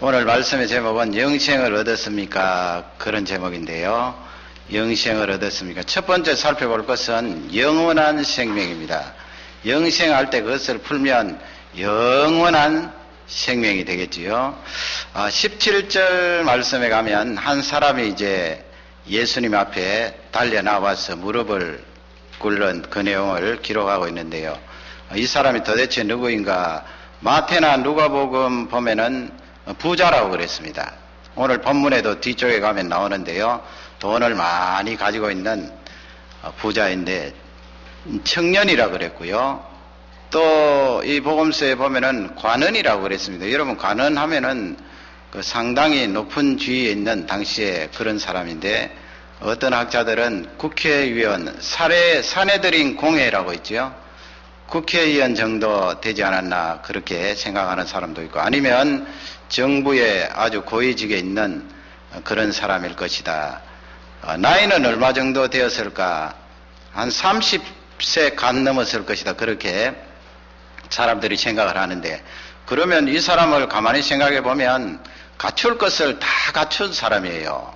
오늘 말씀의 제목은 영생을 얻었습니까? 그런 제목인데요. 영생을 얻었습니까? 첫 번째 살펴볼 것은 영원한 생명입니다. 영생할 때 그것을 풀면 영원한 생명이 되겠지요. 17절 말씀에 가면 한 사람이 이제 예수님 앞에 달려 나와서 무릎을 꿇는 그 내용을 기록하고 있는데요. 이 사람이 도대체 누구인가? 마태나 누가복음 보면은 부자라고 그랬습니다. 오늘 본문에도 뒤쪽에 가면 나오는데요. 돈을 많이 가지고 있는 부자인데 청년이라고 그랬고요. 또 이 복음서에 보면은 관원이라고 그랬습니다. 여러분 관원하면은 그 상당히 높은 지위에 있는 당시에 그런 사람인데 어떤 학자들은 국회의원 사내들인 공회라고 있죠. 국회의원 정도 되지 않았나 그렇게 생각하는 사람도 있고 아니면 정부에 아주 고위직에 있는 그런 사람일 것이다. 나이는 얼마 정도 되었을까? 한 30세 간 넘었을 것이다. 그렇게 사람들이 생각을 하는데 그러면 이 사람을 가만히 생각해 보면 갖출 것을 다 갖춘 사람이에요.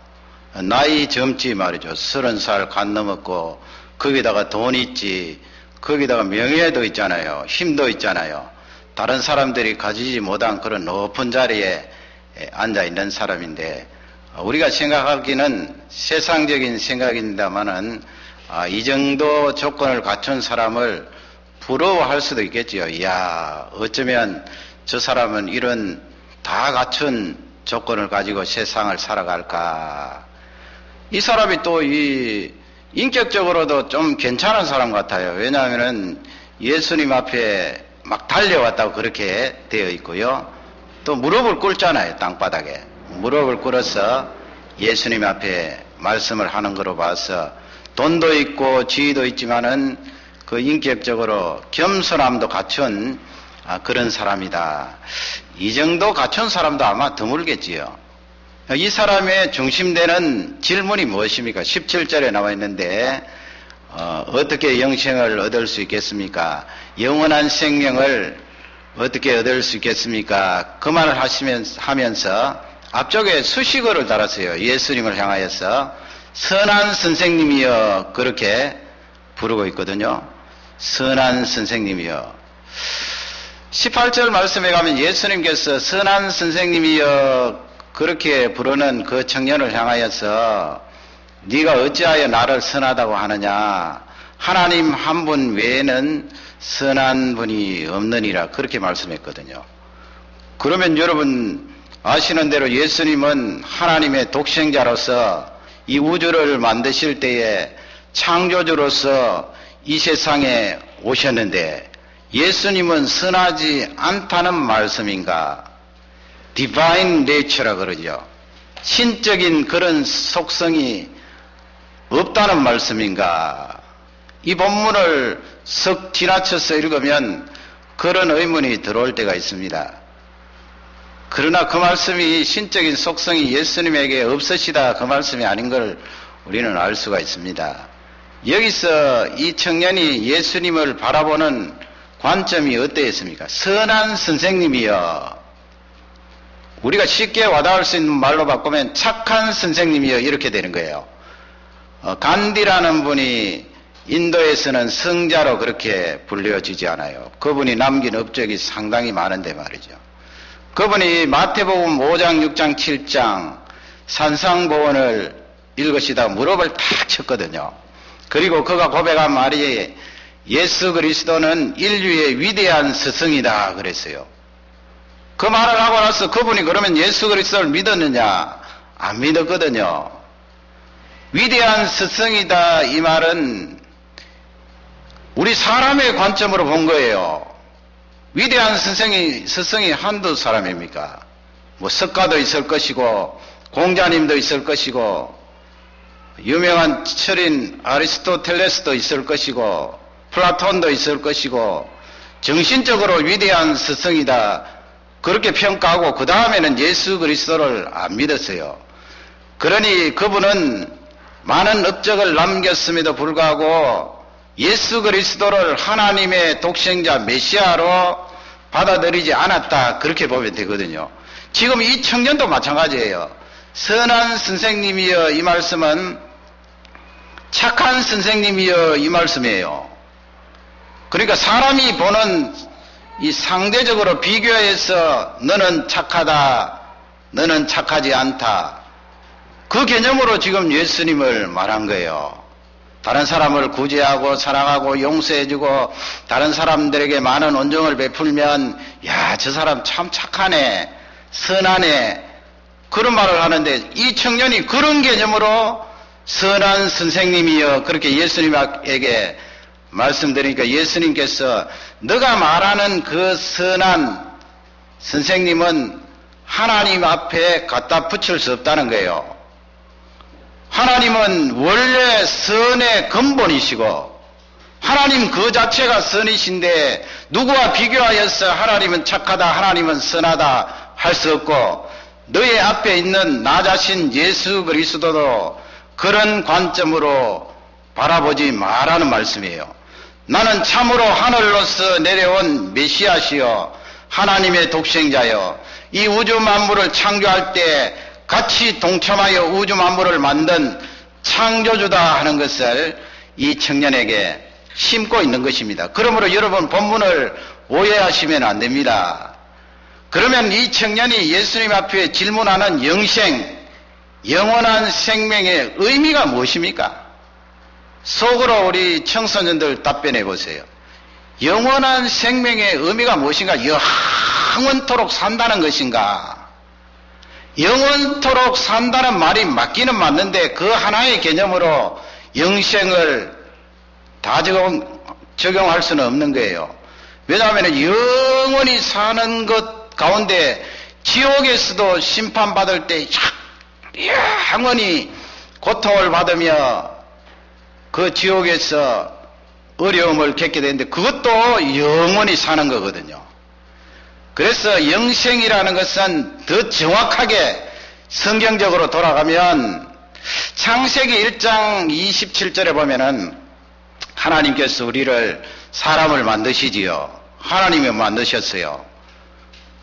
나이 젊지 말이죠. 30살 간 넘었고 거기다가 돈이 있지. 거기다가 명예도 있잖아요. 힘도 있잖아요. 다른 사람들이 가지지 못한 그런 높은 자리에 앉아 있는 사람인데 우리가 생각하기는 세상적인 생각입니다만은 이 정도 조건을 갖춘 사람을 부러워할 수도 있겠지요. 이야, 어쩌면 저 사람은 이런 다 갖춘 조건을 가지고 세상을 살아갈까. 이 사람이 또 인격적으로도 좀 괜찮은 사람 같아요. 왜냐하면은 예수님 앞에 막 달려왔다고 그렇게 되어 있고요. 또 무릎을 꿇잖아요. 땅바닥에. 무릎을 꿇어서 예수님 앞에 말씀을 하는 거로 봐서 돈도 있고 지위도 있지만은 그 인격적으로 겸손함도 갖춘 그런 사람이다. 이 정도 갖춘 사람도 아마 드물겠지요. 이 사람의 중심되는 질문이 무엇입니까? 17절에 나와 있는데 어떻게 영생을 얻을 수 있겠습니까? 영원한 생명을 어떻게 얻을 수 있겠습니까? 그 말을 하면서 앞쪽에 수식어를 달았어요. 예수님을 향하여서 선한 선생님이여 그렇게 부르고 있거든요. 선한 선생님이여. 18절 말씀에 가면 예수님께서 선한 선생님이여 그렇게 부르는 그 청년을 향하여서 네가 어찌하여 나를 선하다고 하느냐. 하나님 한 분 외에는 선한 분이 없느니라 그렇게 말씀했거든요. 그러면 여러분 아시는 대로 예수님은 하나님의 독생자로서 이 우주를 만드실 때에 창조주로서 이 세상에 오셨는데 예수님은 선하지 않다는 말씀인가? 디바인 네이처라 그러죠. 신적인 그런 속성이 없다는 말씀인가? 이 본문을 석 지나쳐서 읽으면 그런 의문이 들어올 때가 있습니다. 그러나 그 말씀이 신적인 속성이 예수님에게 없으시다 그 말씀이 아닌 걸 우리는 알 수가 있습니다. 여기서 이 청년이 예수님을 바라보는 관점이 어떠했습니까? 선한 선생님이여. 우리가 쉽게 와닿을 수 있는 말로 바꾸면 착한 선생님이여 이렇게 되는 거예요. 간디라는 분이 인도에서는 성자로 그렇게 불려지지 않아요. 그분이 남긴 업적이 상당히 많은데 말이죠. 그분이 마태복음 5장, 6장, 7장 산상보원을 읽으시다 무릎을 탁 쳤거든요. 그리고 그가 고백한 말이 예수 그리스도는 인류의 위대한 스승이다 그랬어요. 그 말을 하고 나서 그분이 그러면 예수 그리스도를 믿었느냐? 안 믿었거든요. 위대한 스승이다 이 말은 우리 사람의 관점으로 본 거예요. 위대한 스승이 한두 사람입니까? 뭐 석가도 있을 것이고 공자님도 있을 것이고 유명한 철인 아리스토텔레스도 있을 것이고 플라톤도 있을 것이고 정신적으로 위대한 스승이다 그렇게 평가하고 그 다음에는 예수 그리스도를 안 믿었어요. 그러니 그분은 많은 업적을 남겼음에도 불구하고 예수 그리스도를 하나님의 독생자 메시아로 받아들이지 않았다 그렇게 보면 되거든요. 지금 이 청년도 마찬가지예요. 선한 선생님이여, 이 말씀은 착한 선생님이여, 이 말씀이에요. 그러니까 사람이 보는 이 상대적으로 비교해서 너는 착하다, 너는 착하지 않다, 그 개념으로 지금 예수님을 말한 거예요. 다른 사람을 구제하고 사랑하고 용서해주고 다른 사람들에게 많은 온정을 베풀면 야, 저 사람 참 착하네, 선하네, 그런 말을 하는데, 이 청년이 그런 개념으로 선한 선생님이여 그렇게 예수님에게 말씀드리니까 예수님께서 너가 말하는 그 선한 선생님은 하나님 앞에 갖다 붙일 수 없다는 거예요. 하나님은 원래 선의 근본이시고 하나님 그 자체가 선이신데 누구와 비교하여서 하나님은 착하다, 하나님은 선하다 할 수 없고, 너의 앞에 있는 나 자신 예수 그리스도도 그런 관점으로 바라보지 말라는 말씀이에요. 나는 참으로 하늘로서 내려온 메시아시여 하나님의 독생자여, 이 우주 만물을 창조할 때 같이 동참하여 우주 만물을 만든 창조주다 하는 것을 이 청년에게 심고 있는 것입니다. 그러므로 여러분 본문을 오해하시면 안 됩니다. 그러면 이 청년이 예수님 앞에 질문하는 영생, 영원한 생명의 의미가 무엇입니까? 속으로 우리 청소년들 답변해 보세요. 영원한 생명의 의미가 무엇인가? 영원토록 산다는 것인가? 영원토록 산다는 말이 맞기는 맞는데 그 하나의 개념으로 영생을 다 적용할 수는 없는 거예요. 왜냐하면 영원히 사는 것 가운데 지옥에서도 심판받을 때 영원히 고통을 받으며 그 지옥에서 어려움을 겪게 되는데 그것도 영원히 사는 거거든요. 그래서 영생이라는 것은 더 정확하게 성경적으로 돌아가면 창세기 1장 27절에 보면은 하나님께서 우리를 사람을 만드시지요. 하나님이 만드셨어요.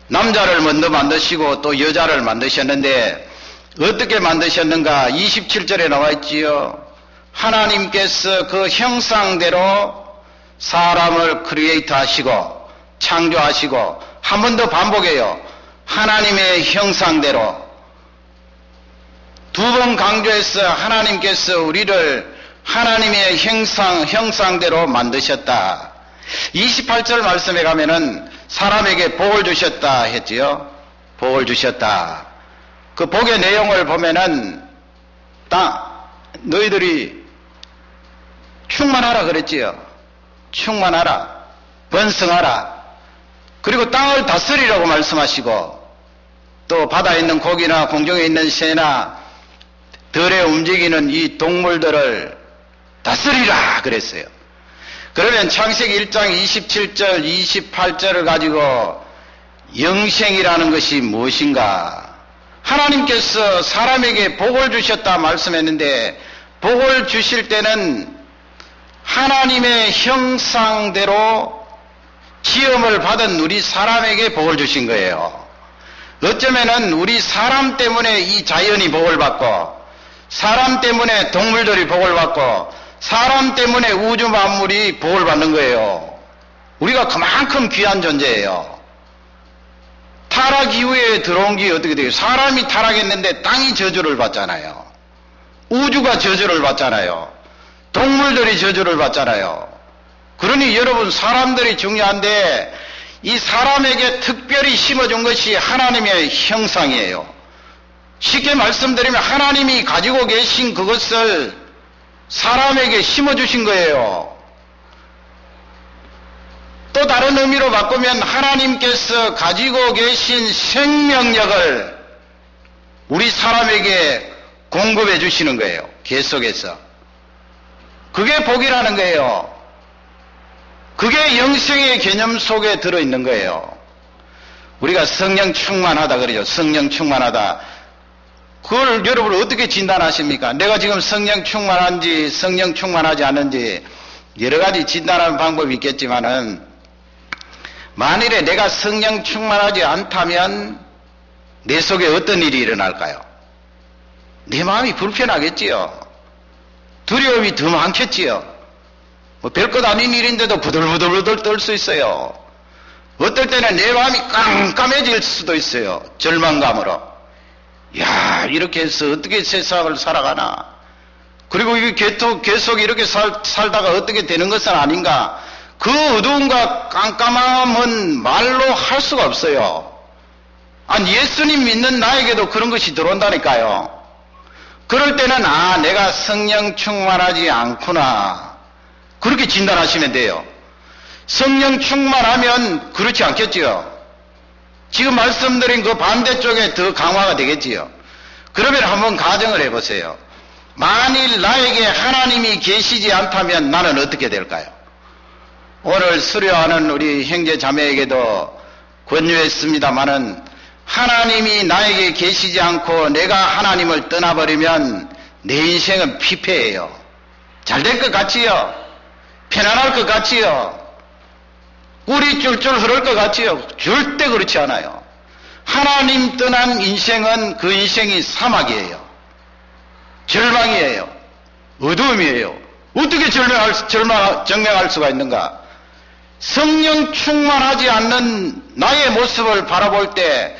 남자를 먼저 만드시고 또 여자를 만드셨는데 어떻게 만드셨는가? 27절에 나와 있지요. 하나님께서 그 형상대로 사람을 크리에이트 하시고 창조하시고, 한 번 더 반복해요. 하나님의 형상대로. 두 번 강조해서 하나님께서 우리를 하나님의 형상대로 만드셨다. 28절 말씀에 가면은 사람에게 복을 주셨다 했지요. 복을 주셨다. 그 복의 내용을 보면은 너희들이 충만하라 그랬지요. 충만하라, 번성하라, 그리고 땅을 다스리라고 말씀하시고, 또 바다에 있는 고기나 공중에 있는 새나 들에 움직이는 이 동물들을 다스리라 그랬어요. 그러면 창세기 1장 27절 28절을 가지고 영생이라는 것이 무엇인가? 하나님께서 사람에게 복을 주셨다 말씀했는데, 복을 주실 때는 하나님의 형상대로 지음을 받은 우리 사람에게 복을 주신 거예요. 어쩌면은 우리 사람 때문에 이 자연이 복을 받고, 사람 때문에 동물들이 복을 받고, 사람 때문에 우주 만물이 복을 받는 거예요. 우리가 그만큼 귀한 존재예요. 타락 이후에 들어온 게 어떻게 돼요? 사람이 타락했는데 땅이 저주를 받잖아요. 우주가 저주를 받잖아요. 동물들이 저주를 받잖아요. 그러니 여러분, 사람들이 중요한데 이 사람에게 특별히 심어준 것이 하나님의 형상이에요. 쉽게 말씀드리면 하나님이 가지고 계신 그것을 사람에게 심어주신 거예요. 또 다른 의미로 바꾸면 하나님께서 가지고 계신 생명력을 우리 사람에게 공급해 주시는 거예요. 계속해서. 그게 복이라는 거예요. 그게 영생의 개념 속에 들어있는 거예요. 우리가 성령 충만하다 그러죠. 성령 충만하다. 그걸 여러분 어떻게 진단하십니까? 내가 지금 성령 충만한지 성령 충만하지 않은지 여러 가지 진단하는 방법이 있겠지만은, 만일에 내가 성령 충만하지 않다면 내 속에 어떤 일이 일어날까요? 내 마음이 불편하겠지요. 두려움이 더 많겠지요. 뭐 별것 아닌 일인데도 부들부들 떨 수 있어요. 어떨 때는 내 마음이 깜깜해질 수도 있어요. 절망감으로. 야, 이렇게 해서 어떻게 세상을 살아가나. 그리고 이게 계속 이렇게 살다가 어떻게 되는 것은 아닌가. 그 어두움과 깜깜함은 말로 할 수가 없어요. 아니, 예수님 믿는 나에게도 그런 것이 들어온다니까요. 그럴 때는 내가 성령 충만하지 않구나. 그렇게 진단하시면 돼요. 성령 충만하면 그렇지 않겠지요. 지금 말씀드린 그 반대쪽에 더 강화가 되겠지요. 그러면 한번 가정을 해보세요. 만일 나에게 하나님이 계시지 않다면 나는 어떻게 될까요? 오늘 수료하는 우리 형제 자매에게도 권유했습니다마는 하나님이 나에게 계시지 않고 내가 하나님을 떠나버리면 내 인생은 피폐해요. 잘 될 것 같지요? 편안할 것 같지요? 꿀이 줄줄 흐를 것 같지요? 절대 그렇지 않아요. 하나님 떠난 인생은 그 인생이 사막이에요. 절망이에요. 어두움이에요. 어떻게 정명할 수가 있는가? 성령 충만하지 않는 나의 모습을 바라볼 때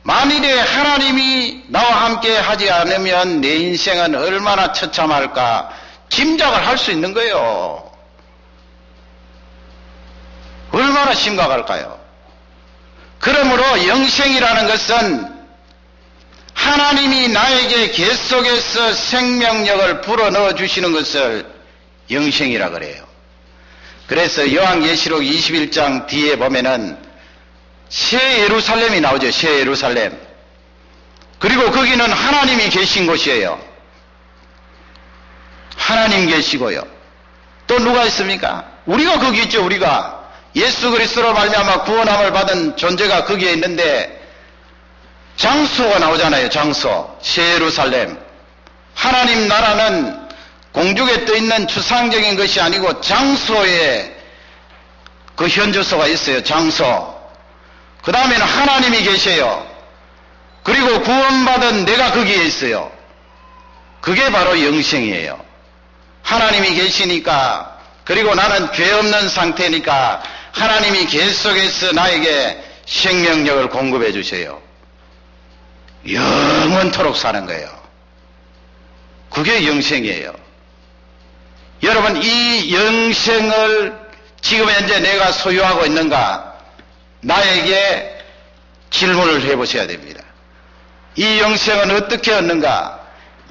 만일에 하나님이 나와 함께 하지 않으면 내 인생은 얼마나 처참할까 짐작을 할 수 있는 거예요. 얼마나 심각할까요? 그러므로 영생이라는 것은 하나님이 나에게 계속해서 생명력을 불어넣어 주시는 것을 영생이라 그래요. 그래서 요한계시록 21장 뒤에 보면은 새 예루살렘이 나오죠. 새 예루살렘. 그리고 거기는 하나님이 계신 곳이에요. 하나님 계시고요. 또 누가 있습니까? 우리가 거기 있죠. 우리가 예수 그리스도로 말미암아 구원함을 받은 존재가 거기에 있는데 장소가 나오잖아요. 장소. 새 예루살렘. 하나님 나라는 공중에 떠 있는 추상적인 것이 아니고 장소에 그 현주소가 있어요. 장소. 그 다음에는 하나님이 계셔요. 그리고 구원받은 내가 거기에 있어요. 그게 바로 영생이에요. 하나님이 계시니까, 그리고 나는 죄 없는 상태니까 하나님이 계속해서 나에게 생명력을 공급해 주세요. 영원토록 사는 거예요. 그게 영생이에요. 여러분, 이 영생을 지금 현재 내가 소유하고 있는가? 나에게 질문을 해보셔야 됩니다. 이 영생은 어떻게 얻는가?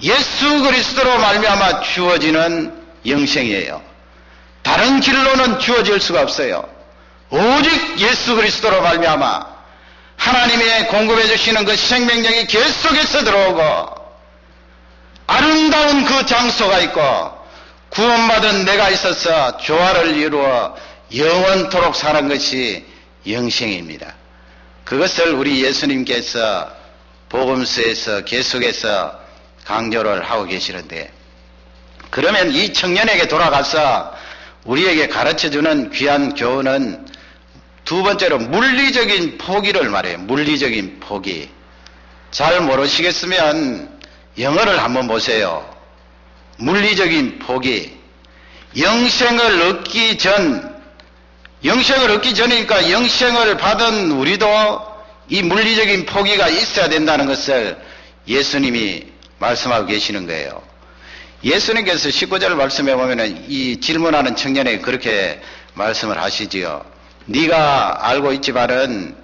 예수 그리스도로 말미암아 주어지는 영생이에요. 다른 길로는 주어질 수가 없어요. 오직 예수 그리스도로 말미암아 하나님의 공급해 주시는 그 생명력이 계속해서 들어오고 아름다운 그 장소가 있고 구원받은 내가 있어서 조화를 이루어 영원토록 사는 것이 영생입니다. 그것을 우리 예수님께서 복음서에서 계속해서 강조를 하고 계시는데, 그러면 이 청년에게 돌아가서 우리에게 가르쳐주는 귀한 교훈은 두 번째로 물리적인 포기를 말해요. 물리적인 포기. 잘 모르시겠으면 영어를 한번 보세요. 물리적인 포기. 영생을 얻기 전이니까 영생을 받은 우리도 이 물리적인 포기가 있어야 된다는 것을 예수님이 말씀하고 계시는 거예요. 예수님께서 19절 말씀에 보면은 이 질문하는 청년에게 그렇게 말씀을 하시지요. 네가 알고 있지만은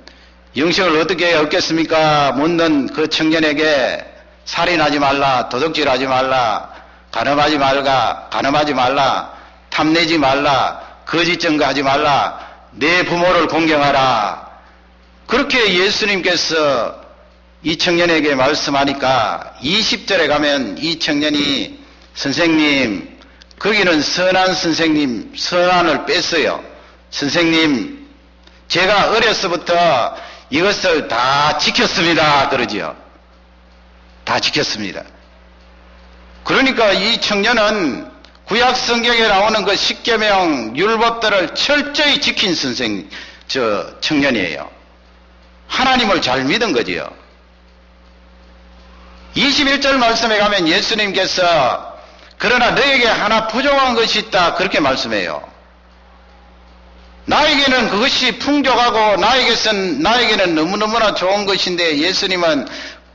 영생을 어떻게 얻겠습니까? 묻는 그 청년에게 살인하지 말라, 도둑질하지 말라, 간음하지 말라, 탐내지 말라, 거짓 증거하지 말라, 내 부모를 공경하라. 그렇게 예수님께서 이 청년에게 말씀하니까 20절에 가면 이 청년이 선생님, 거기는 선한 선생님, 선한을 뺐어요. 선생님, 제가 어려서부터 이것을 다 지켰습니다. 그러지요. 다 지켰습니다. 그러니까 이 청년은 구약 성경에 나오는 그 십계명 율법들을 철저히 지킨 청년이에요. 하나님을 잘 믿은 거지요. 21절 말씀에 가면 예수님께서 그러나 너에게 하나 부족한 것이 있다 그렇게 말씀해요. 나에게는 그것이 풍족하고 나에게는 너무너무나 좋은 것인데 예수님은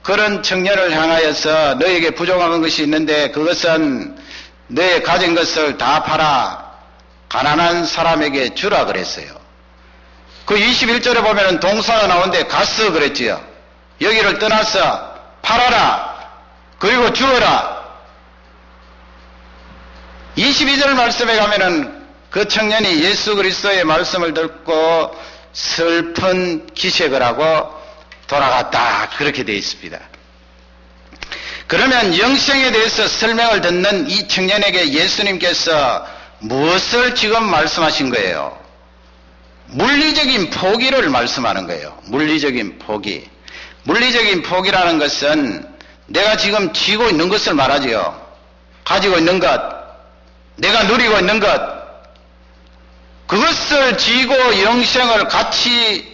그런 청년을 향하여서 너에게 부족한 것이 있는데 그것은 너의 가진 것을 다 팔아 가난한 사람에게 주라 그랬어요. 그 21절에 보면은 동사가 나오는데 가서 그랬지요. 여기를 떠나서 팔아라. 그리고 주어라. 22절 말씀에 가면은 그 청년이 예수 그리스도의 말씀을 듣고 슬픈 기색을 하고 돌아갔다. 그렇게 되어 있습니다. 그러면 영생에 대해서 설명을 듣는 이 청년에게 예수님께서 무엇을 지금 말씀하신 거예요? 물리적인 포기를 말씀하는 거예요. 물리적인 포기. 물리적인 포기라는 것은 내가 지금 쥐고 있는 것을 말하지요. 가지고 있는 것, 내가 누리고 있는 것, 그것을 쥐고 영생을 같이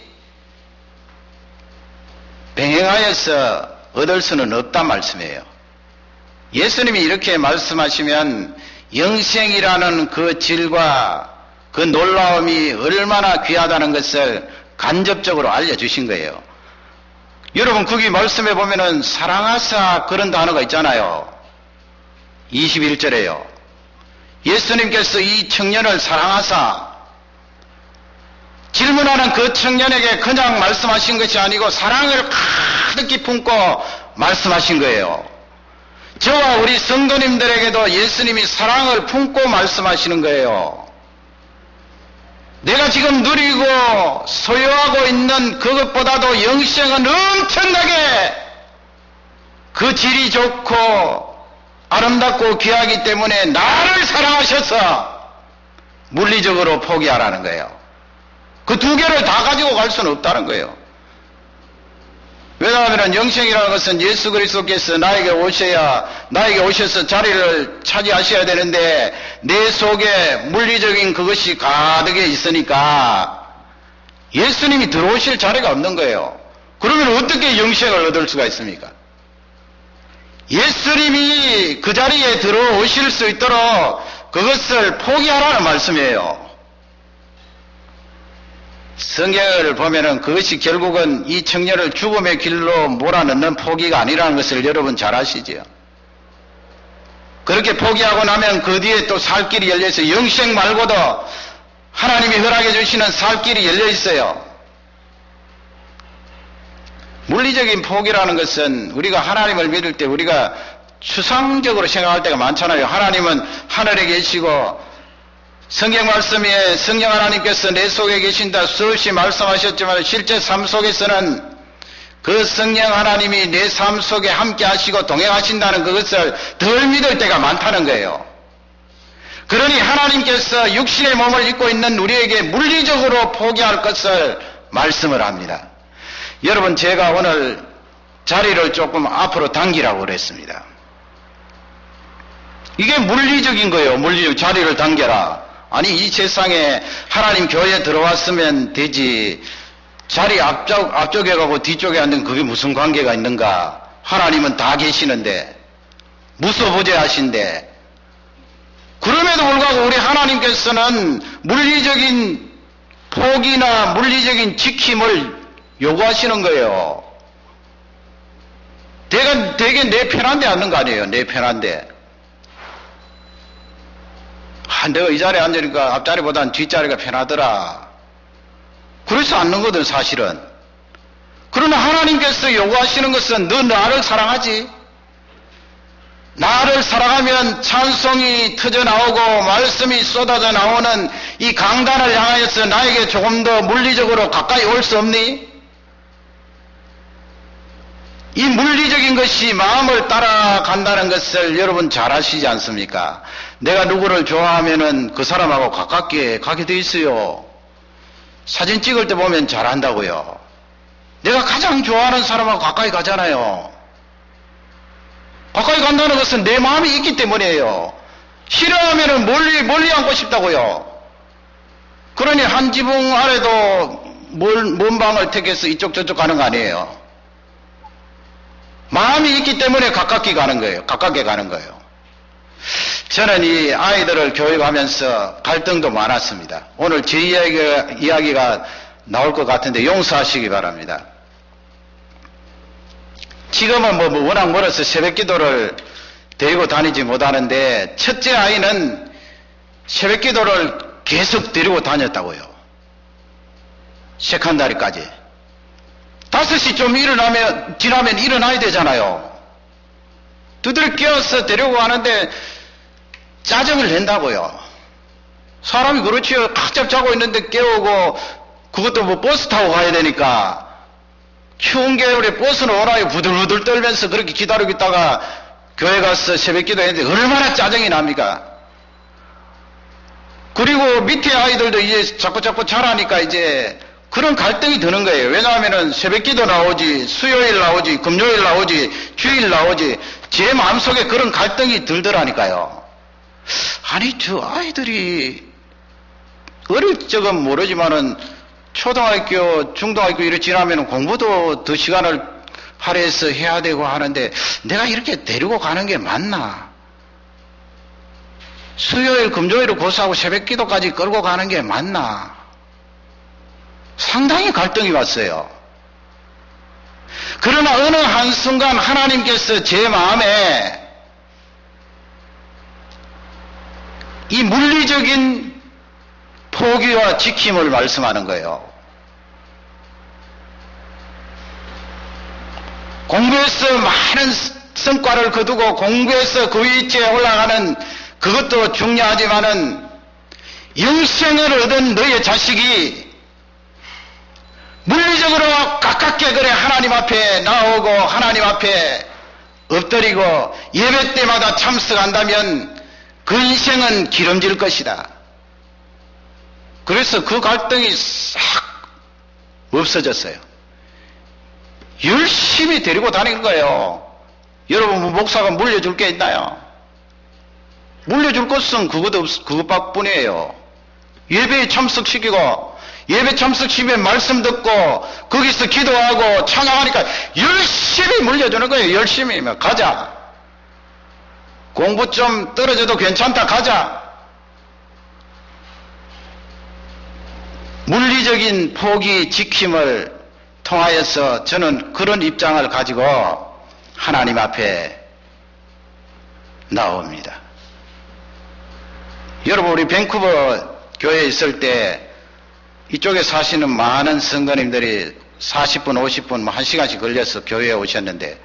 병행하여서 얻을 수는 없단 말씀이에요. 예수님이 이렇게 말씀하시면 영생이라는 그 질과 그 놀라움이 얼마나 귀하다는 것을 간접적으로 알려주신 거예요. 여러분 거기 말씀해 보면은 사랑하사 그런 단어가 있잖아요. 21절에요. 예수님께서 이 청년을 사랑하사 질문하는 그 청년에게 그냥 말씀하신 것이 아니고 사랑을 가득히 품고 말씀하신 거예요. 저와 우리 성도님들에게도 예수님이 사랑을 품고 말씀하시는 거예요. 내가 지금 누리고 소유하고 있는 그것보다도 영생은 엄청나게 그 질이 좋고 아름답고 귀하기 때문에 나를 사랑하셔서 물리적으로 포기하라는 거예요. 그 두 개를 다 가지고 갈 수는 없다는 거예요. 왜냐하면 영생이라는 것은 예수 그리스도께서 나에게 오셔서 자리를 차지하셔야 되는데 내 속에 물리적인 그것이 가득해 있으니까 예수님이 들어오실 자리가 없는 거예요. 그러면 어떻게 영생을 얻을 수가 있습니까? 예수님이 그 자리에 들어오실 수 있도록 그것을 포기하라는 말씀이에요. 성경을 보면은 그것이 결국은 이 청년을 죽음의 길로 몰아넣는 포기가 아니라는 것을 여러분 잘 아시지요. 그렇게 포기하고 나면 그 뒤에 또 살 길이 열려 있어요. 영생 말고도 하나님이 허락해 주시는 살 길이 열려 있어요. 물리적인 포기라는 것은 우리가 하나님을 믿을 때 우리가 추상적으로 생각할 때가 많잖아요. 하나님은 하늘에 계시고 성경 말씀에 성령 하나님께서 내 속에 계신다 수없이 말씀하셨지만 실제 삶 속에서는 그 성령 하나님이 내 삶 속에 함께 하시고 동행하신다는 그것을 덜 믿을 때가 많다는 거예요. 그러니 하나님께서 육신의 몸을 입고 있는 우리에게 물리적으로 포기할 것을 말씀을 합니다. 여러분 제가 오늘 자리를 조금 앞으로 당기라고 그랬습니다. 이게 물리적인 거예요. 물리적 자리를 당겨라. 아니 이 세상에 하나님 교회에 들어왔으면 되지 자리 앞쪽에 가고 뒤쪽에 앉는 그게 무슨 관계가 있는가. 하나님은 다 계시는데 무소부재하신데 그럼에도 불구하고 우리 하나님께서는 물리적인 포기나 물리적인 지킴을 요구하시는 거예요. 되게 내 편한데 앉는 거 아니에요. 내 편한데. 내가 이 자리에 앉으니까 앞자리보다는 뒷자리가 편하더라. 그래서 앉는 거든 사실은. 그러나 하나님께서 요구하시는 것은 너 나를 사랑하지? 나를 사랑하면 찬송이 터져나오고 말씀이 쏟아져 나오는 이 강단을 향하여서 나에게 조금 더 물리적으로 가까이 올 수 없니? 이 물리적인 것이 마음을 따라간다는 것을 여러분 잘 아시지 않습니까? 내가 누구를 좋아하면은 그 사람하고 가깝게 가게 돼 있어요. 사진 찍을 때 보면 잘한다고요. 내가 가장 좋아하는 사람하고 가까이 가잖아요. 가까이 간다는 것은 내 마음이 있기 때문이에요. 싫어하면은 멀리 앉고 싶다고요. 그러니 한 지붕 아래도 먼 방을 택해서 이쪽 저쪽 가는 거 아니에요. 마음이 있기 때문에 가깝게 가는 거예요. 가깝게 가는 거예요. 저는 이 아이들을 교육하면서 갈등도 많았습니다. 오늘 제 이야기가 나올 것 같은데 용서하시기 바랍니다. 지금은 뭐 워낙 멀어서 새벽 기도를 데리고 다니지 못하는데 첫째 아이는 새벽 기도를 계속 데리고 다녔다고요. 세컨다리까지. 5시 좀 지나면 일어나야 되잖아요. 두드려 깨워서 데리고 가는데 짜증을 낸다고요. 사람이 그렇지요. 탁잡 자고 있는데 깨우고, 그것도 뭐 버스 타고 가야 되니까. 추운 겨울에 버스는 오나요? 부들부들 떨면서 그렇게 기다리고 있다가 교회 가서 새벽 기도 했는데 얼마나 짜증이 납니까? 그리고 밑에 아이들도 이제 자꾸 자라니까 이제 그런 갈등이 드는 거예요. 왜냐하면은 새벽 기도 나오지, 수요일 나오지, 금요일 나오지, 주일 나오지, 제 마음속에 그런 갈등이 들더라니까요. 아니, 저 아이들이 어릴 적은 모르지만은 초등학교, 중등학교 이렇게 지나면 공부도 더 시간을 할애해서 해야 되고 하는데 내가 이렇게 데리고 가는 게 맞나? 수요일, 금요일을 고사하고 새벽 기도까지 끌고 가는 게 맞나? 상당히 갈등이 왔어요. 그러나 어느 한순간 하나님께서 제 마음에 이 물리적인 포기와 지킴을 말씀하는 거예요. 공부에서 많은 성과를 거두고 공부에서 그 위치에 올라가는 그것도 중요하지만은 영생을 얻은 너의 자식이 물리적으로 가깝게 그래 하나님 앞에 나오고 하나님 앞에 엎드리고 예배 때마다 참석한다면 그 인생은 기름질 것이다. 그래서 그 갈등이 싹 없어졌어요. 열심히 데리고 다니는 거예요. 여러분, 목사가 물려줄 게 있나요? 물려줄 것은 그것뿐이에요. 예배에 참석시키고, 예배 참석시키면 말씀 듣고, 거기서 기도하고, 찬양하니까 열심히 물려주는 거예요. 열심히. 가자. 공부 좀 떨어져도 괜찮다. 가자. 물리적인 포기, 지킴을 통하여서 저는 그런 입장을 가지고 하나님 앞에 나옵니다. 여러분, 우리 밴쿠버 교회에 있을 때 이쪽에 사시는 많은 성도님들이 40분, 50분, 1시간씩 걸려서 교회에 오셨는데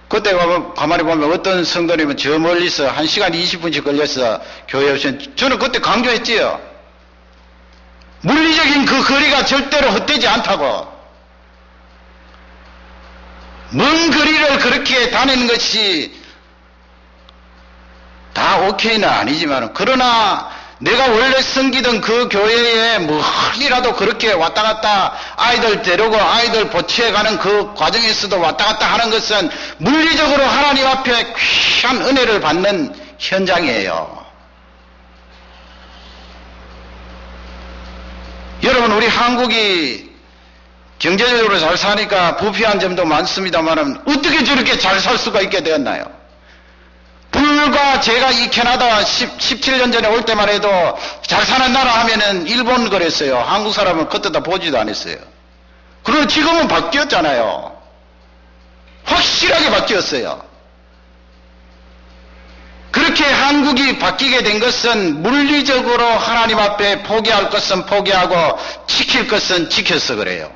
그때 가만히 보면 어떤 성도님은 저 멀리서 1시간 20분씩 걸려서 교회에 오셨는데 저는 그때 강조했지요. 물리적인 그 거리가 절대로 헛되지 않다고. 먼 거리를 그렇게 다니는 것이 다 오케이는 아니지만 그러나 내가 원래 섬기던 그 교회에 멀리라도 그렇게 왔다 갔다 아이들 데리고 아이들 보치해 가는 그 과정에서도 왔다 갔다 하는 것은 물리적으로 하나님 앞에 귀한 은혜를 받는 현장이에요. 여러분, 우리 한국이 경제적으로 잘 사니까 부패한 점도 많습니다만 어떻게 저렇게 잘 살 수가 있게 되었나요? 불과 제가 이 캐나다 17년 전에 올 때만 해도 잘 사는 나라 하면은 일본 그랬어요. 한국 사람은 그때다 보지도 않았어요. 그러나 지금은 바뀌었잖아요. 확실하게 바뀌었어요. 그렇게 한국이 바뀌게 된 것은 물리적으로 하나님 앞에 포기할 것은 포기하고 지킬 것은 지켜서 그래요.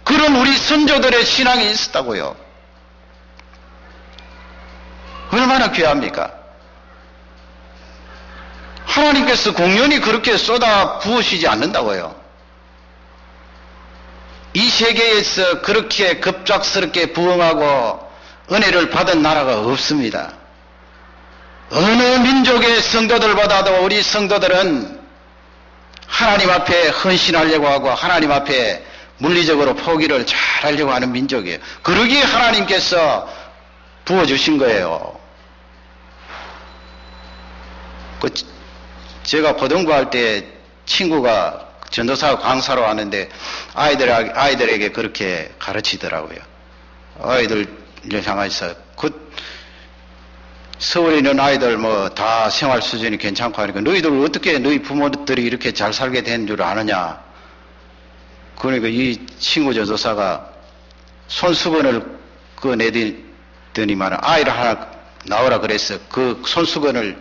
그런 우리 선조들의 신앙이 있었다고요. 얼마나 귀합니까? 하나님께서 공연히 그렇게 쏟아 부으시지 않는다고요. 이 세계에서 그렇게 급작스럽게 부흥하고 은혜를 받은 나라가 없습니다. 어느 민족의 성도들보다도 우리 성도들은 하나님 앞에 헌신하려고 하고 하나님 앞에 물리적으로 포기를 잘 하려고 하는 민족이에요. 그러기에 하나님께서 부어주신 거예요. 제가 고등부 할 때 친구가 전도사 강사로 왔는데 아이들에게 그렇게 가르치더라고요. 아이들을 향해서 서울에 있는 아이들 뭐 다 생활 수준이 괜찮고 하니까 너희들 어떻게 너희 부모들이 이렇게 잘 살게 된 줄 아느냐. 그러니까 이 친구 전도사가 손수건을 내더니만 아이를 하나 나오라 그랬어. 그 손수건을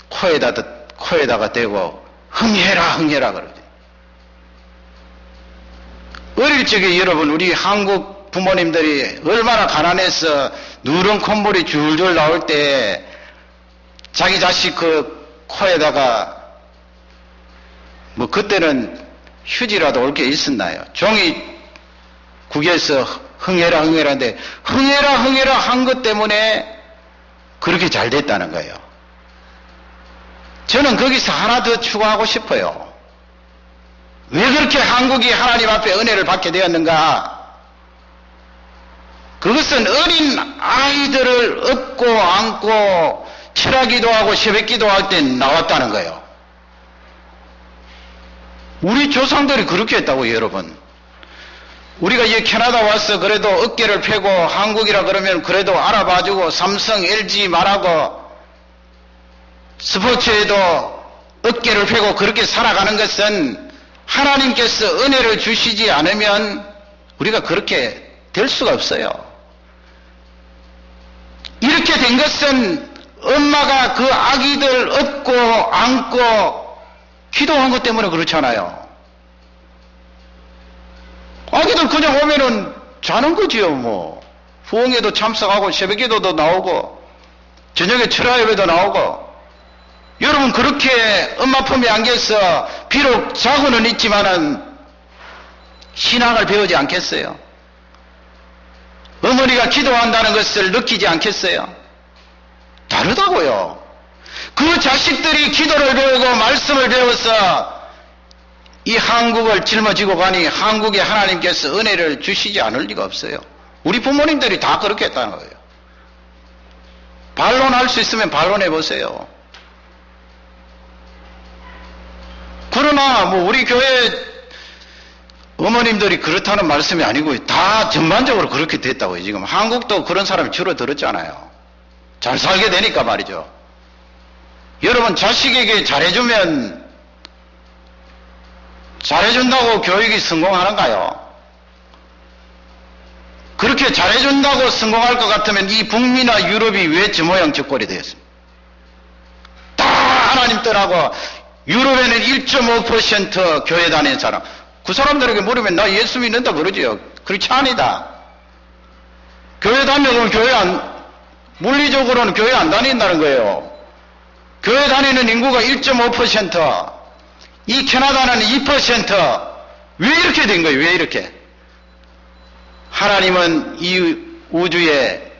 코에다가 대고 흥해라 그러지. 어릴 적에 여러분 우리 한국 부모님들이 얼마나 가난해서 누런 콧물이 줄줄 나올 때 자기 자식 그 코에다가 뭐 그때는 휴지라도 올 게 있었나요? 종이 국에서 흥해라 흥해라인데 흥해라 한 것 때문에 그렇게 잘 됐다는 거예요. 저는 거기서 하나 더 추가하고 싶어요. 왜 그렇게 한국이 하나님 앞에 은혜를 받게 되었는가? 그것은 어린 아이들을 업고 안고 철학기도 하고 새벽기도 할 때 나왔다는 거예요. 우리 조상들이 그렇게 했다고요, 여러분. 우리가 이 캐나다 와서 그래도 어깨를 펴고 한국이라 그러면 그래도 알아봐주고 삼성, LG 말하고 스포츠에도 어깨를 펴고 그렇게 살아가는 것은 하나님께서 은혜를 주시지 않으면 우리가 그렇게 될 수가 없어요. 이렇게 된 것은 엄마가 그 아기들 업고 안고 기도한 것 때문에 그렇잖아요. 아기들 그냥 오면은 자는 거지요, 뭐. 부흥회도 참석하고 새벽기도도 나오고 저녁에 철야예배도 나오고. 여러분 그렇게 엄마 품에 안겨서 비록 자고는 있지만은 신앙을 배우지 않겠어요? 어머니가 기도한다는 것을 느끼지 않겠어요? 다르다고요. 그 자식들이 기도를 배우고 말씀을 배워서 이 한국을 짊어지고 가니 한국에 하나님께서 은혜를 주시지 않을 리가 없어요. 우리 부모님들이 다 그렇게 했다는 거예요. 반론할 수 있으면 반론해 보세요. 그러나 뭐 우리 교회 어머님들이 그렇다는 말씀이 아니고 다 전반적으로 그렇게 됐다고요. 지금 한국도 그런 사람이 줄어들었잖아요. 잘 살게 되니까 말이죠. 여러분 자식에게 잘해준다고 교육이 성공하는가요? 그렇게 잘해준다고 성공할 것 같으면 이 북미나 유럽이 왜 저 모양 저 꼴이 되었습니까? 다 하나님 떠나고 유럽에는 1.5% 교회 다니는 사람, 그 사람들에게 물으면 나 예수 믿는다 그러지요. 그렇지 아니다. 교회 다니면 물리적으로는 교회 안 다닌다는 거예요. 교회 다니는 인구가 1.5%, 이 캐나다는 2%. 왜 이렇게 된 거예요? 왜 이렇게? 하나님은 이 우주에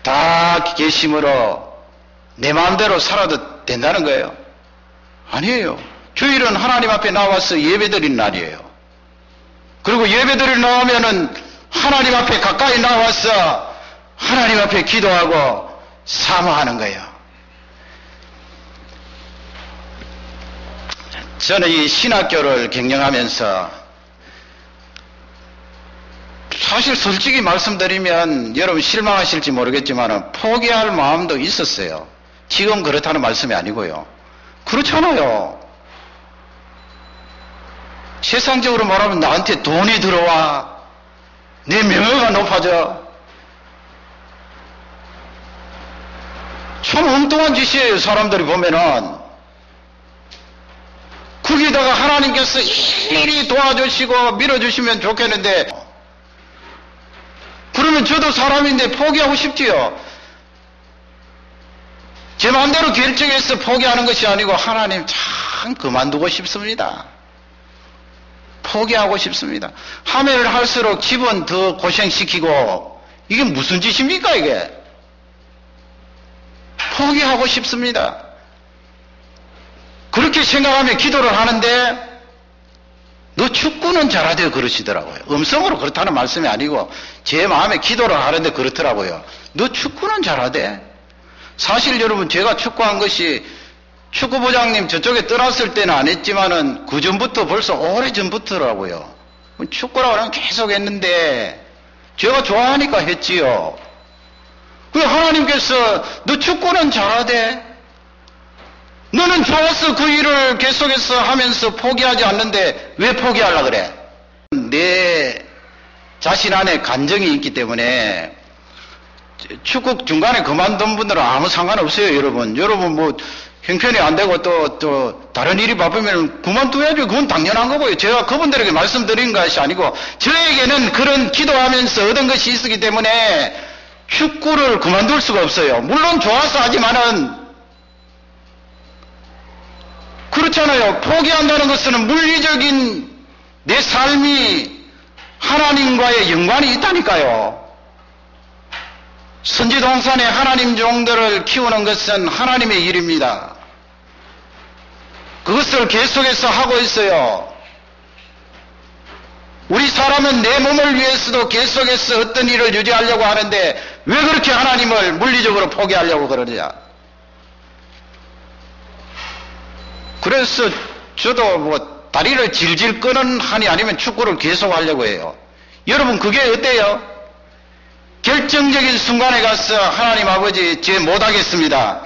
다 계심으로 내 마음대로 살아도 된다는 거예요? 아니에요. 주일은 하나님 앞에 나와서 예배드리는 날이에요. 그리고 예배드리러 나오면은 하나님 앞에 가까이 나와서 하나님 앞에 기도하고 사모하는 거예요. 저는 이 신학교를 경영하면서 사실 솔직히 말씀드리면 여러분 실망하실지 모르겠지만 포기할 마음도 있었어요. 지금 그렇다는 말씀이 아니고요. 그렇잖아요. 세상적으로 말하면 나한테 돈이 들어와, 내 명예가 높아져. 참 엉뚱한 짓이에요. 사람들이 보면은. 거기다가 하나님께서 일일이 도와주시고 밀어주시면 좋겠는데, 그러면 저도 사람인데 포기하고 싶지요. 제 마음대로 결정해서 포기하는 것이 아니고 하나님 참 그만두고 싶습니다. 포기하고 싶습니다. 하면 할수록 집은 더 고생시키고 이게 무슨 짓입니까 이게? 포기하고 싶습니다. 그렇게 생각하며 기도를 하는데 너 축구는 잘하대요 그러시더라고요. 음성으로 그렇다는 말씀이 아니고 제 마음에 기도를 하는데 그렇더라고요. 너 축구는 잘하대. 사실 여러분 제가 축구한 것이 축구부장님 저쪽에 떠났을 때는 안 했지만은 그 전부터 벌써 오래전부터라고요. 축구라고 하면 계속 했는데 제가 좋아하니까 했지요. 그 하나님께서 너 축구는 잘하대. 너는 좋아서 그 일을 계속해서 하면서 포기하지 않는데 왜 포기하려고 그래? 내 자신 안에 간정이 있기 때문에 축구 중간에 그만둔 분들은 아무 상관없어요, 여러분. 여러분 뭐 형편이 안 되고 또 다른 일이 바쁘면 그만둬야죠. 그건 당연한 거고요. 제가 그분들에게 말씀드린 것이 아니고 저에게는 그런 기도하면서 얻은 것이 있었기 때문에 축구를 그만둘 수가 없어요. 물론 좋아서 하지만은 그렇잖아요. 포기한다는 것은 물리적인 내 삶이 하나님과의 연관이 있다니까요. 선지동산에 하나님 종들을 키우는 것은 하나님의 일입니다. 그것을 계속해서 하고 있어요. 우리 사람은 내 몸을 위해서도 계속해서 어떤 일을 유지하려고 하는데 왜 그렇게 하나님을 물리적으로 포기하려고 그러느냐. 그래서 저도 뭐 다리를 질질 끄는 한이 아니면 축구를 계속 하려고 해요. 여러분 그게 어때요? 결정적인 순간에 가서 하나님 아버지 제 못하겠습니다.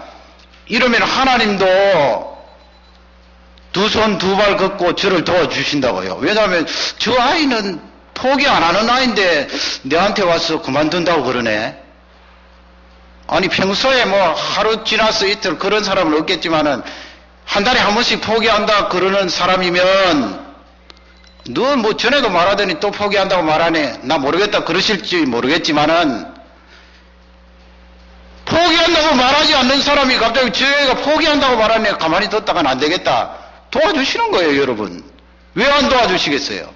이러면 하나님도 두 손 두 발 걷고 저를 도와주신다고요. 왜냐하면 저 아이는 포기 안 하는 아이인데 내한테 와서 그만둔다고 그러네. 아니 평소에 뭐 하루 지나서 이틀 그런 사람은 없겠지만은 한 달에 한 번씩 포기한다 그러는 사람이면 너 뭐 전에도 말하더니 또 포기한다고 말하네. 나 모르겠다 그러실지 모르겠지만은 포기한다고 말하지 않는 사람이 갑자기 저희가 포기한다고 말하네. 가만히 뒀다가는 안 되겠다. 도와주시는 거예요, 여러분. 왜 안 도와주시겠어요?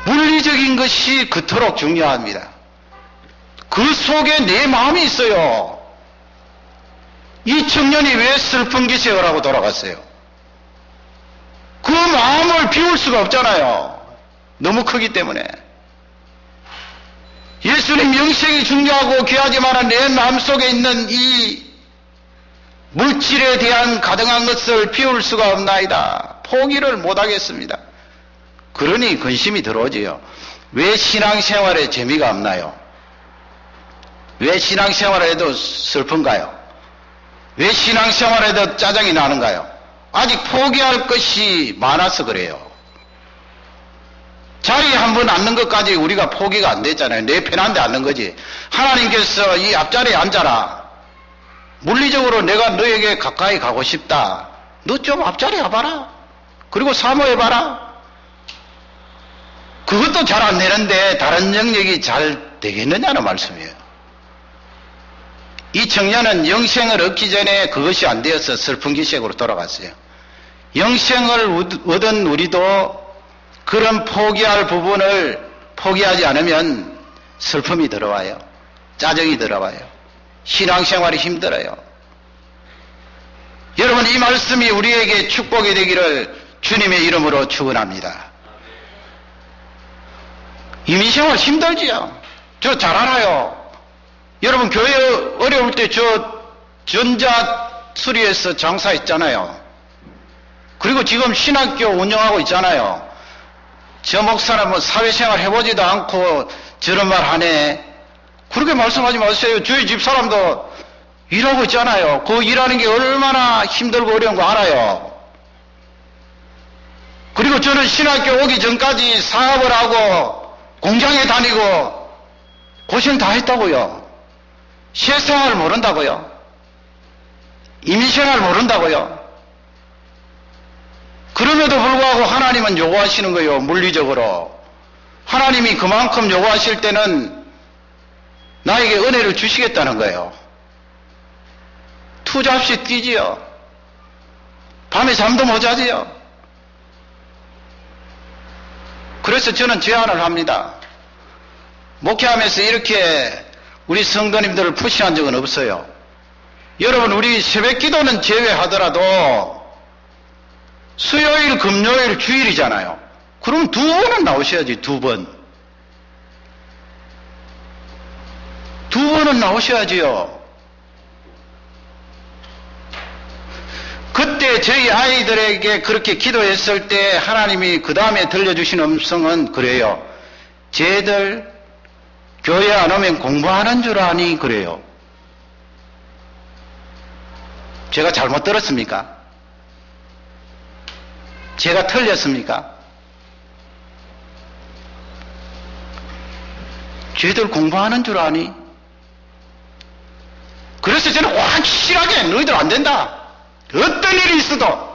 물리적인 것이 그토록 중요합니다. 그 속에 내 마음이 있어요. 이 청년이 왜 슬픈 기색을 하고 돌아갔어요? 그 마음을 비울 수가 없잖아요. 너무 크기 때문에. 예수님 영생이 중요하고 귀하지만 내 마음속에 있는 이 물질에 대한 가등한 것을 비울 수가 없나이다. 포기를 못하겠습니다. 그러니 근심이 들어오지요. 왜 신앙생활에 재미가 없나요? 왜 신앙생활을 해도 슬픈가요? 왜 신앙생활에도 짜증이 나는가요? 아직 포기할 것이 많아서 그래요. 자리에 한번 앉는 것까지 우리가 포기가 안 됐잖아요. 내 편한데 앉는 거지. 하나님께서 이 앞자리에 앉아라. 물리적으로 내가 너에게 가까이 가고 싶다. 너 좀 앞자리에 와봐라. 그리고 사모해봐라. 그것도 잘 안 되는데 다른 영역이 잘 되겠느냐는 말씀이에요. 이 청년은 영생을 얻기 전에 그것이 안 되어서 슬픈 기색으로 돌아갔어요. 영생을 얻은 우리도 그런 포기할 부분을 포기하지 않으면 슬픔이 들어와요. 짜증이 들어와요. 신앙생활이 힘들어요. 여러분 이 말씀이 우리에게 축복이 되기를 주님의 이름으로 축원합니다. 이민생활 힘들지요. 저 잘 알아요. 여러분 교회 어려울 때 저 전자수리에서 장사했잖아요. 그리고 지금 신학교 운영하고 있잖아요. 저 목사는 뭐 사회생활 해보지도 않고 저런 말 하네. 그렇게 말씀하지 마세요. 저희 집 사람도 일하고 있잖아요. 그 일하는 게 얼마나 힘들고 어려운 거 알아요. 그리고 저는 신학교 오기 전까지 사업을 하고 공장에 다니고 고생 다 했다고요. 세상을 모른다고요. 이민생활 모른다고요. 그럼에도 불구하고 하나님은 요구하시는 거예요. 물리적으로. 하나님이 그만큼 요구하실 때는 나에게 은혜를 주시겠다는 거예요. 투자 없이 뛰지요. 밤에 잠도 못 자지요. 그래서 저는 제안을 합니다. 목회하면서 이렇게 우리 성도님들을 푸시한 적은 없어요. 여러분 우리 새벽 기도는 제외하더라도 수요일, 금요일, 주일이잖아요. 그럼 2번은 나오셔야지. 2번. 2번은 나오셔야지요. 그때 저희 아이들에게 그렇게 기도했을 때 하나님이 그 다음에 들려주신 음성은 그래요. 쟤들 교회 안 오면 공부하는 줄 아니 그래요. 제가 잘못 들었습니까? 제가 틀렸습니까? 쟤들 공부하는 줄 아니? 그래서 저는 확실하게 너희들 안 된다. 어떤 일이 있어도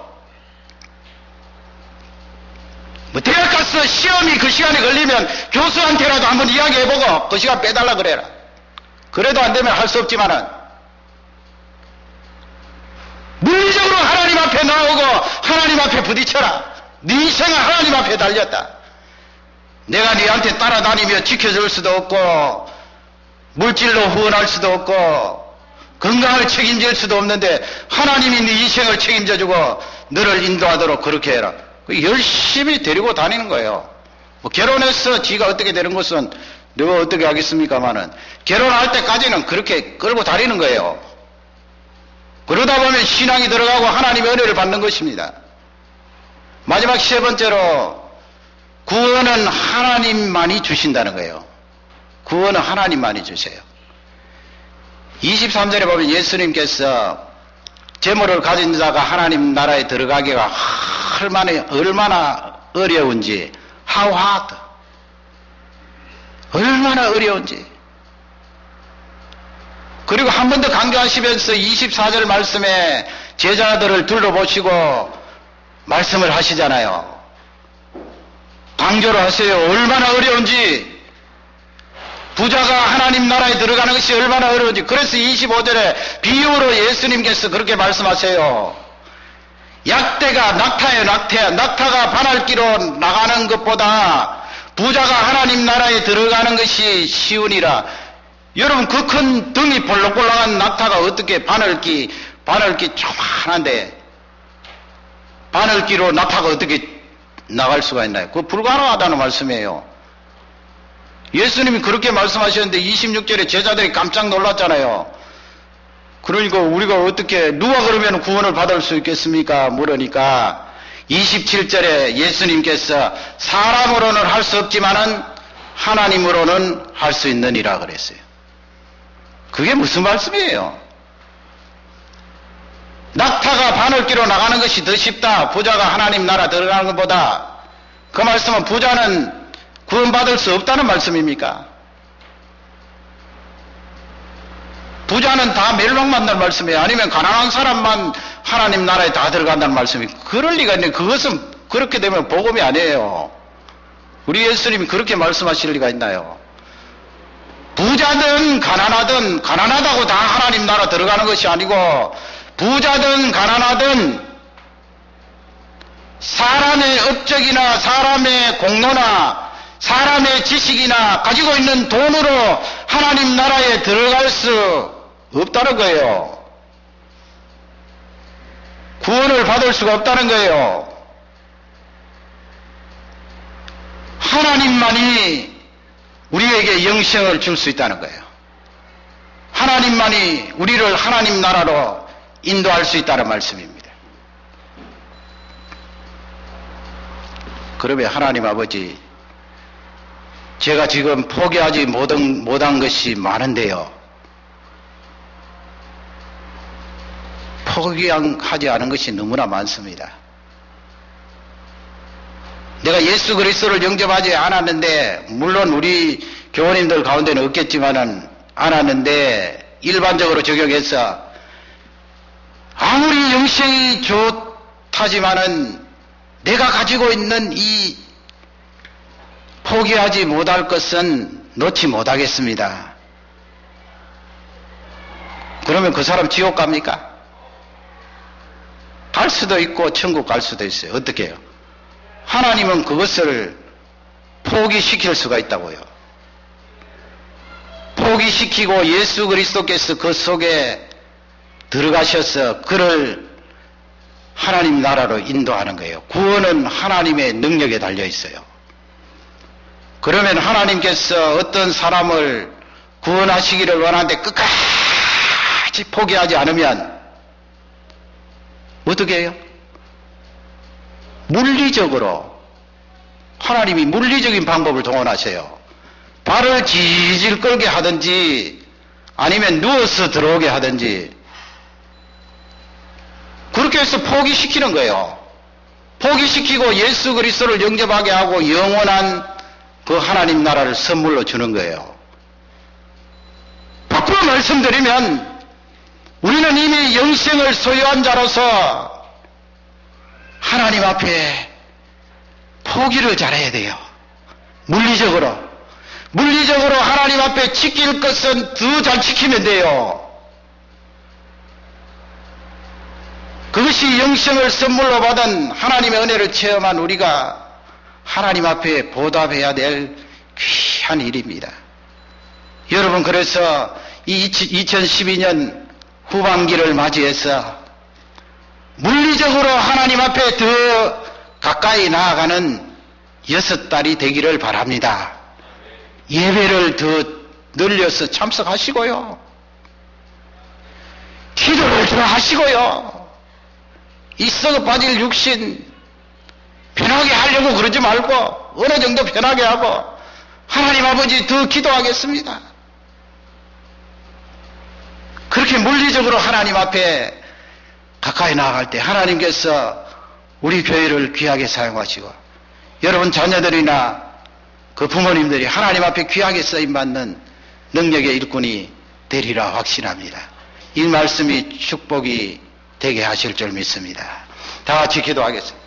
뭐 대학 가서 시험이 그 시간에 걸리면 교수한테라도 한번 이야기해보고 그 시간 빼달라 그래라. 그래도 안 되면 할 수 없지만은 물리적으로 하나님 앞에 나오고 하나님 앞에 부딪혀라. 네 인생은 하나님 앞에 달렸다. 내가 네한테 따라다니며 지켜줄 수도 없고 물질로 후원할 수도 없고 건강을 책임질 수도 없는데 하나님이 네 인생을 책임져주고 너를 인도하도록 그렇게 해라. 열심히 데리고 다니는 거예요. 뭐 결혼해서 지가 어떻게 되는 것은 내가 어떻게 하겠습니까마는 결혼할 때까지는 그렇게 끌고 다니는 거예요. 그러다 보면 신앙이 들어가고 하나님의 은혜를 받는 것입니다. 마지막 세 번째로 구원은 하나님만이 주신다는 거예요. 구원은 하나님만이 주세요. 23절에 보면 예수님께서 재물을 가진 자가 하나님 나라에 들어가기가 얼마나 어려운지, how hard, 얼마나 어려운지. 그리고 한 번 더 강조하시면서 24절 말씀에 제자들을 둘러보시고 말씀을 하시잖아요. 강조를 하세요. 얼마나 어려운지. 부자가 하나님 나라에 들어가는 것이 얼마나 어려운지. 그래서 25절에 비유로 예수님께서 그렇게 말씀하세요. 약대가 낙타예요. 낙타가 바늘기로 나가는 것보다 부자가 하나님 나라에 들어가는 것이 쉬우니라. 여러분 그 큰 등이 볼록볼록한 낙타가 어떻게 바늘기 조그만한데 바늘기로 낙타가 어떻게 나갈 수가 있나요? 그거 불가능하다는 말씀이에요. 예수님이 그렇게 말씀하셨는데 26절에 제자들이 깜짝 놀랐잖아요. 그러니까 우리가 어떻게 누가 그러면 구원을 받을 수 있겠습니까? 물으니까 27절에 예수님께서 사람으로는 할 수 없지만은 하나님으로는 할 수 있느니라 그랬어요. 그게 무슨 말씀이에요? 낙타가 바늘기로 나가는 것이 더 쉽다. 부자가 하나님 나라 들어가는 것보다. 그 말씀은 부자는 구원받을 수 없다는 말씀입니까? 부자는 다 멸망받는 말씀이에요. 아니면 가난한 사람만 하나님 나라에 다 들어간다는 말씀이에요. 그럴 리가 있네. 그것은 그렇게 되면 복음이 아니에요. 우리 예수님이 그렇게 말씀하실 리가 있나요? 부자든 가난하든 가난하다고 다 하나님 나라 들어가는 것이 아니고 부자든 가난하든 사람의 업적이나 사람의 공로나 사람의 지식이나 가지고 있는 돈으로 하나님 나라에 들어갈 수 없다는 거예요. 구원을 받을 수가 없다는 거예요. 하나님만이 우리에게 영생을 줄 수 있다는 거예요. 하나님만이 우리를 하나님 나라로 인도할 수 있다는 말씀입니다. 그러면 하나님 아버지, 제가 지금 포기하지 못한 것이 많은데요. 포기하지 않은 것이 너무나 많습니다. 내가 예수 그리스도를 영접하지 않았는데, 물론 우리 교우님들 가운데는 없겠지만은 않았는데 일반적으로 적용해서 아무리 영생이 좋다지만은 내가 가지고 있는 이 포기하지 못할 것은 놓지 못하겠습니다. 그러면 그 사람 지옥 갑니까? 갈 수도 있고 천국 갈 수도 있어요. 어떻게 해요? 하나님은 그것을 포기시킬 수가 있다고요. 포기시키고 예수 그리스도께서 그 속에 들어가셔서 그를 하나님 나라로 인도하는 거예요. 구원은 하나님의 능력에 달려 있어요. 그러면 하나님께서 어떤 사람을 구원하시기를 원하는데 끝까지 포기하지 않으면 어떻게 해요? 물리적으로 하나님이 물리적인 방법을 동원하세요. 발을 질질 끌게 하든지 아니면 누워서 들어오게 하든지 그렇게 해서 포기시키는 거예요. 포기시키고 예수 그리스도를 영접하게 하고 영원한 그 하나님 나라를 선물로 주는 거예요. 바꾸어 말씀드리면 우리는 이미 영생을 소유한 자로서 하나님 앞에 포기를 잘해야 돼요. 물리적으로 하나님 앞에 지킬 것은 더 잘 지키면 돼요. 그것이 영생을 선물로 받은 하나님의 은혜를 체험한 우리가 하나님 앞에 보답해야 될 귀한 일입니다. 여러분, 그래서 이 2012년 후반기를 맞이해서 물리적으로 하나님 앞에 더 가까이 나아가는 6달이 되기를 바랍니다. 예배를 더 늘려서 참석하시고요. 기도를 더 하시고요. 이 썩어 빠질 육신 편하게 하려고 그러지 말고 어느 정도 편하게 하고 하나님 아버지 더 기도하겠습니다. 그렇게 물리적으로 하나님 앞에 가까이 나아갈 때 하나님께서 우리 교회를 귀하게 사용하시고 여러분 자녀들이나 그 부모님들이 하나님 앞에 귀하게 쓰임받는 능력의 일꾼이 되리라 확신합니다. 이 말씀이 축복이 되게 하실 줄 믿습니다. 다 같이 기도하겠습니다.